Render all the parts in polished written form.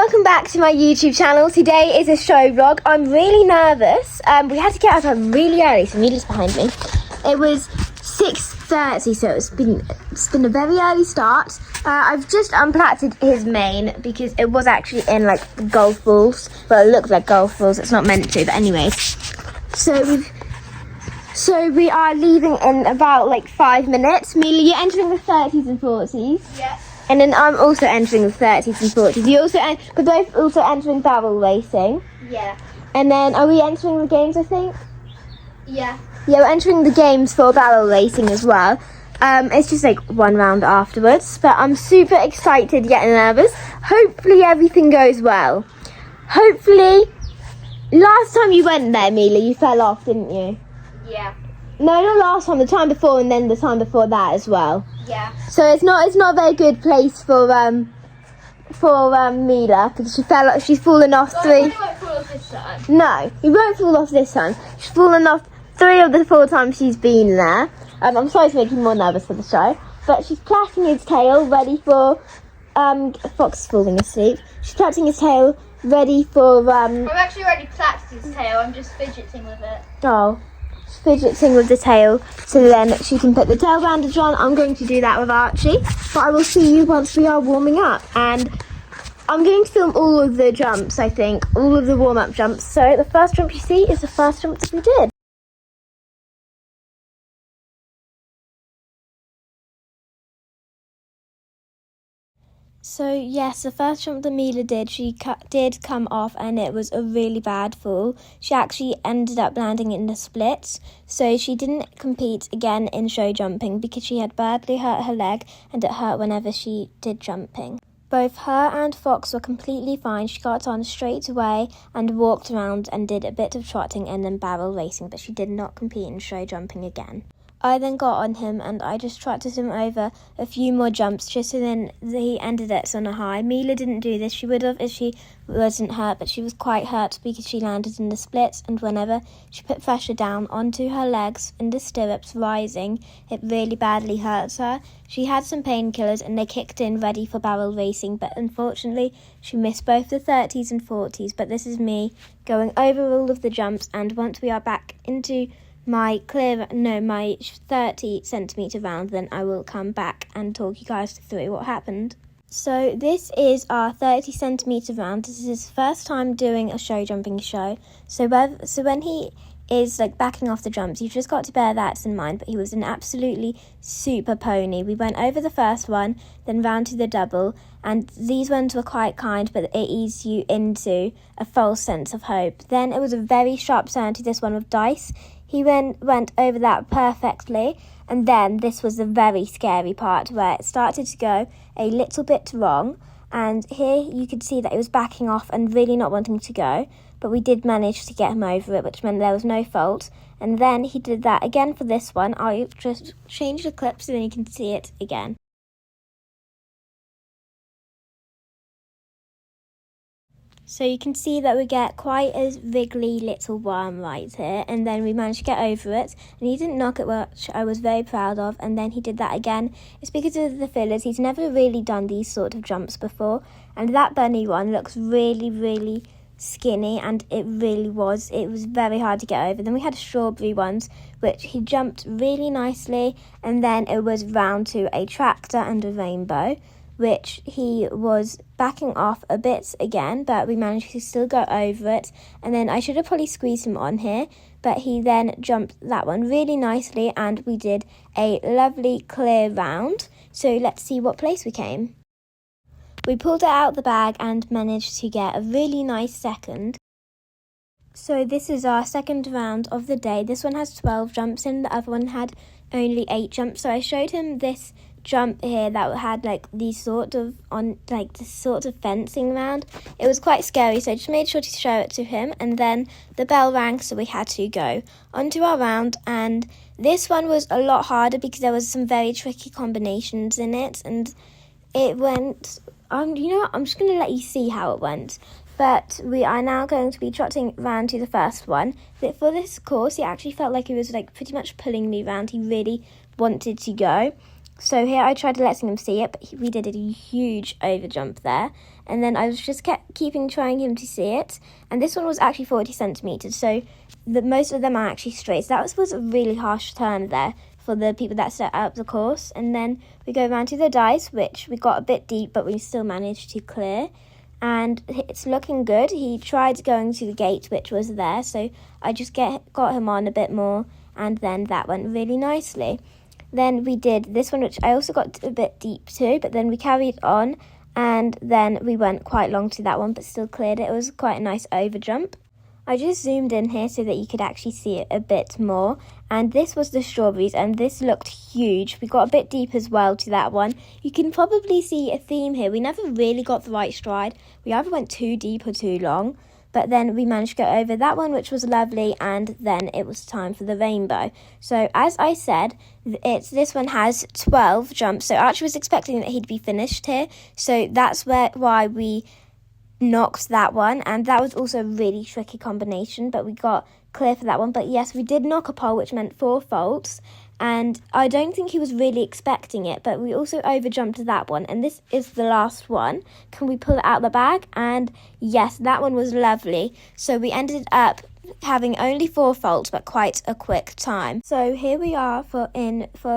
welcome back to my YouTube channel. Today is a show vlog. I'm really nervous. We had to get up really early, so Mila's behind me. It was 6:30, so it's been a very early start. I've just unplatted his mane because it was actually in like golf balls. Well, it looks like golf balls. It's not meant to, but anyways. So we are leaving in about like 5 minutes. Mila, you're entering the 30s and 40s. Yeah. And then I'm also entering the 30s and 40s. We're both also entering barrel racing. Yeah. And then are we entering the games, I think? Yeah. Yeah, we're entering the games for barrel racing as well. It's just like one round afterwards. But I'm super excited yet nervous. Hopefully everything goes well. Hopefully. Last time you went there, Mila, you fell off, didn't you? Yeah. No, not last time. The time before, and then the time before that as well. Yeah. So it's not a very good place for Mila because she's fallen off three. You won't fall off this time. No, you won't fall off this time. She's fallen off 3 of the 4 times she's been there. I'm sorry to make you more nervous for the show, but she's plaiting his tail ready for Fox is falling asleep. She's plaiting his tail ready for I've actually already plaited his tail. I'm just fidgeting with it. Oh. Fidgeting with the tail so then she can put the tail bandage on. I'm going to do that with Archie, but I will see you once we are warming up, and I'm going to film all of the jumps, I think, all of the warm-up jumps. So the first jump you see is the first jump that we did. So yes, the first jump that Mila did, she did come off and it was a really bad fall. She actually ended up landing in the splits, so she didn't compete again in show jumping because she had badly hurt her leg and it hurt whenever she did jumping. Both her and Fox were completely fine. She got on straight away and walked around and did a bit of trotting and then barrel racing, but she did not compete in show jumping again. I then got on him and I just trotted him over a few more jumps just so then he ended it on a high. Mila didn't do this. She would have if she wasn't hurt, but she was quite hurt because she landed in the splits, and whenever she put pressure down onto her legs in the stirrups rising, it really badly hurts her. She had some painkillers and they kicked in ready for barrel racing, but unfortunately she missed both the 30s and 40s. But this is me going over all of the jumps, and once we are back into my 30 centimetre round, then I will come back and talk you guys through what happened. So this is our 30 centimetre round. This is his first time doing a show jumping show. So when he is like backing off the jumps, you've just got to bear that in mind, but he was an absolutely super pony. We went over the first one, then round to the double, and these ones were quite kind, but it eased you into a false sense of hope. Then it was a very sharp turn to this one with dice. He went over that perfectly, and then this was the very scary part where it started to go a little bit wrong, and here you could see that he was backing off and really not wanting to go, but we did manage to get him over it, which meant there was no fault. And then he did that again for this one. I'll just change the clip so then you can see it again. So you can see that we get quite a wriggly little worm right here, and then we managed to get over it, and he didn't knock it, which I was very proud of. And then he did that again. It's because of the fillers. He's never really done these sort of jumps before, and that bunny one looks really, really skinny, and it was very hard to get over. Then we had strawberry ones, which he jumped really nicely, and then it was round to a tractor and a rainbow, which he was backing off a bit again, but we managed to still go over it. And then I should have probably squeezed him on here, but he then jumped that one really nicely, and we did a lovely clear round. So let's see what place we came. We pulled it out of the bag and managed to get a really nice second. So this is our second round of the day. This one has 12 jumps and the other one had only 8 jumps. So I showed him this jump here that had like this sort of fencing round. It was quite scary, so I just made sure to show it to him, and then the bell rang, so we had to go onto our round. And this one was a lot harder because there was some very tricky combinations in it, and it went you know what, I'm just going to let you see how it went. But we are now going to be trotting round to the first one. But for this course, he actually felt like he was like pretty much pulling me round. He really wanted to go. So here I tried letting him see it, but we did a huge overjump there. And then I was just keeping trying him to see it. And this one was actually 40 centimetres, so most of them are actually straight. So that was a really harsh turn there for the people that set up the course. And then we go around to the dice, which we got a bit deep, but we still managed to clear. And it's looking good. He tried going to the gate, which was there, so I just got him on a bit more, and then that went really nicely. Then we did this one, which I also got a bit deep too, but then we carried on, and then we went quite long to that one, but still cleared it. It was quite a nice overjump. I just zoomed in here so that you could actually see it a bit more. And this was the strawberries, and this looked huge. We got a bit deep as well to that one. You can probably see a theme here. We never really got the right stride. We either went too deep or too long. But then we managed to go over that one, which was lovely, and then it was time for the rainbow. So as I said, this one has 12 jumps. So Archie was expecting that he'd be finished here. So that's why we knocked that one, and that was also a really tricky combination, but we got clear for that one. But yes, we did knock a pole, which meant 4 faults, and I don't think he was really expecting it, but we also overjumped that one, and this is the last one. Can we pull it out of the bag? And yes, that one was lovely. So we ended up having only 4 faults, but quite a quick time. So here we are for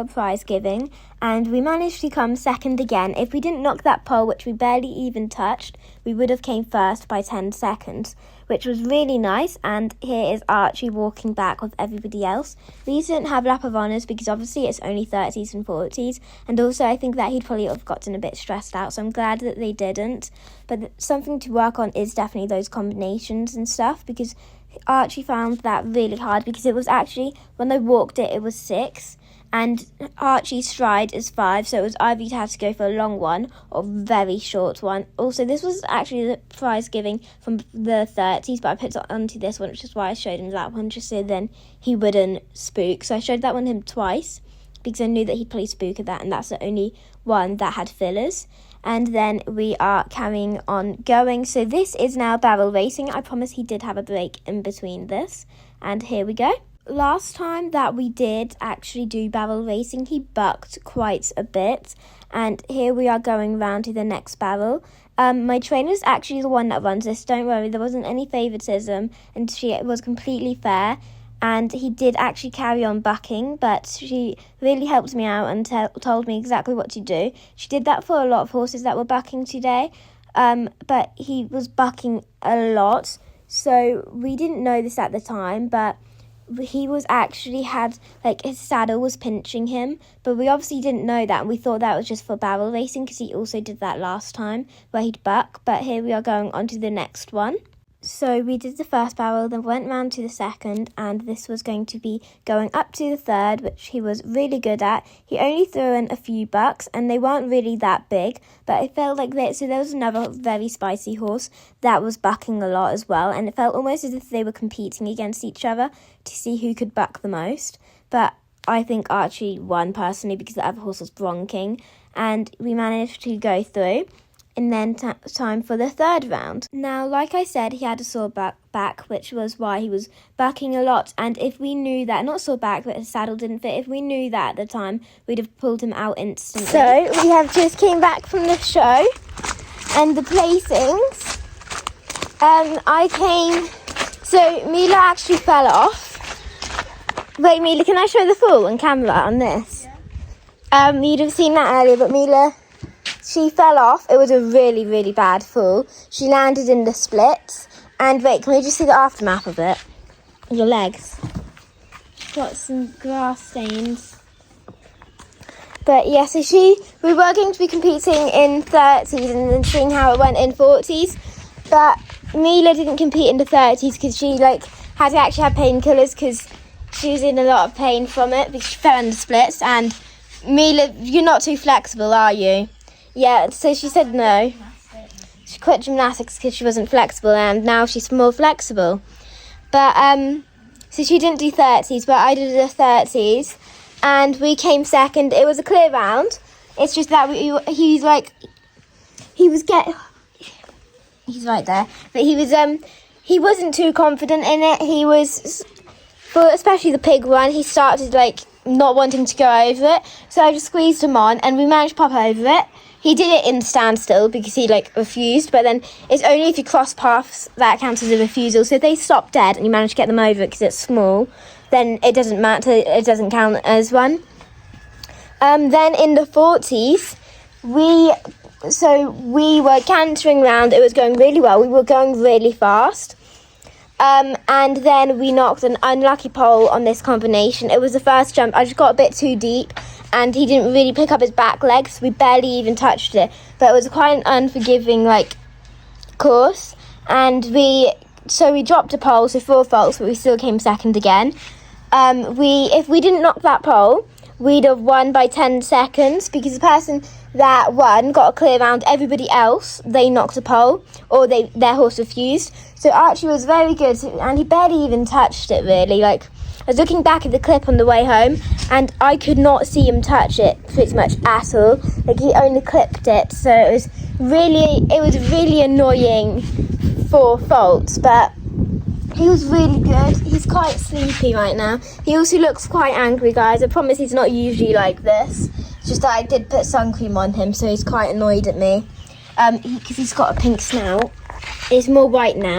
prize giving, and we managed to come second again. If we didn't knock that pole, which we barely even touched, we would have came first by 10 seconds, which was really nice. And here is Archie walking back with everybody else. These didn't have lap of honours because obviously it's only 30s and 40s, and also I think that he'd probably have gotten a bit stressed out, so I'm glad that they didn't. But something to work on is definitely those combinations and stuff, because Archie found that really hard, because it was actually, when I walked it, it was 6, and Archie's stride is 5, so it was either you'd have to go for a long one or a very short one. Also, this was actually the prize giving from the 30s, but I put it onto this one, which is why I showed him that one, just so then he wouldn't spook. So I showed that one him twice, because I knew that he'd probably spook at that, and that's the only one that had fillers. And then we are carrying on going. So this is now barrel racing. I promise he did have a break in between this. And here we go. Last time that we did actually do barrel racing, he bucked quite a bit. And here we are going round to the next barrel. My trainer's actually the one that runs this. Don't worry, there wasn't any favoritism, and she was completely fair. And he did actually carry on bucking, but she really helped me out and told me exactly what to do. She did that for a lot of horses that were bucking today, but he was bucking a lot. So we didn't know this at the time, but he was actually his saddle was pinching him, but we obviously didn't know that, and we thought that was just for barrel racing, because he also did that last time where he'd buck. But here we are going on to the next one. So we did the first barrel, then went round to the second, and this was going to be going up to the third, which he was really good at. He only threw in a few bucks, and they weren't really that big, but it felt like that. So there was another very spicy horse that was bucking a lot as well, and it felt almost as if they were competing against each other to see who could buck the most. But I think Archie won personally, because the other horse was bronking, and we managed to go through. And then time for the third round. Now, like I said, he had a sore back, which was why he was bucking a lot. And if we knew that, not sore back, but his saddle didn't fit, if we knew that at the time, we'd have pulled him out instantly. So we have just came back from the show and the placings. So Mila actually fell off. Wait, Mila, can I show the fall on camera on this? Yeah. You'd have seen that earlier, but Mila, she fell off. It was a really, really bad fall. She landed in the splits. And wait, can we just see the aftermath of it? Your legs. Got some grass stains. But yeah, so we were going to be competing in 30s and then seeing how it went in 40s. But Mila didn't compete in the 30s because she had to actually have painkillers, because she was in a lot of pain from it because she fell in the splits. And Mila, you're not too flexible, are you? Yeah, so she said no. She quit gymnastics because she wasn't flexible, and now she's more flexible. But, so she didn't do 30s, but I did the 30s, and we came second. It was a clear round. It's just that he's right there. But he wasn't too confident in it. He was, for especially the pig one, he started not wanting to go over it. So I just squeezed him on and we managed to pop over it. He did it in standstill because he refused, but then it's only if you cross paths that counts as a refusal. So if they stop dead and you manage to get them over it because it's small, then it doesn't matter, it doesn't count as one. Then in the 40s, we were cantering around. It was going really well. We were going really fast. And then we knocked an unlucky pole on this combination. It was the first jump. I just got a bit too deep and he didn't really pick up his back legs. So we barely even touched it. But it was quite an unforgiving course. And we dropped a pole, so 4 faults, but we still came second again. If we didn't knock that pole, we'd have won by 10 seconds because the person that won got a clear round. Everybody else, they knocked a pole or their horse refused. So Archie was very good and he barely even touched it really. I was looking back at the clip on the way home and I could not see him touch it pretty much at all. He only clipped it. So it was really annoying 4 faults, but he was really good. He's quite sleepy right now. He also looks quite angry, guys. I promise he's not usually like this. It's just that I did put sun cream on him, so he's quite annoyed at me. Because he's got a pink snout. It's more white now.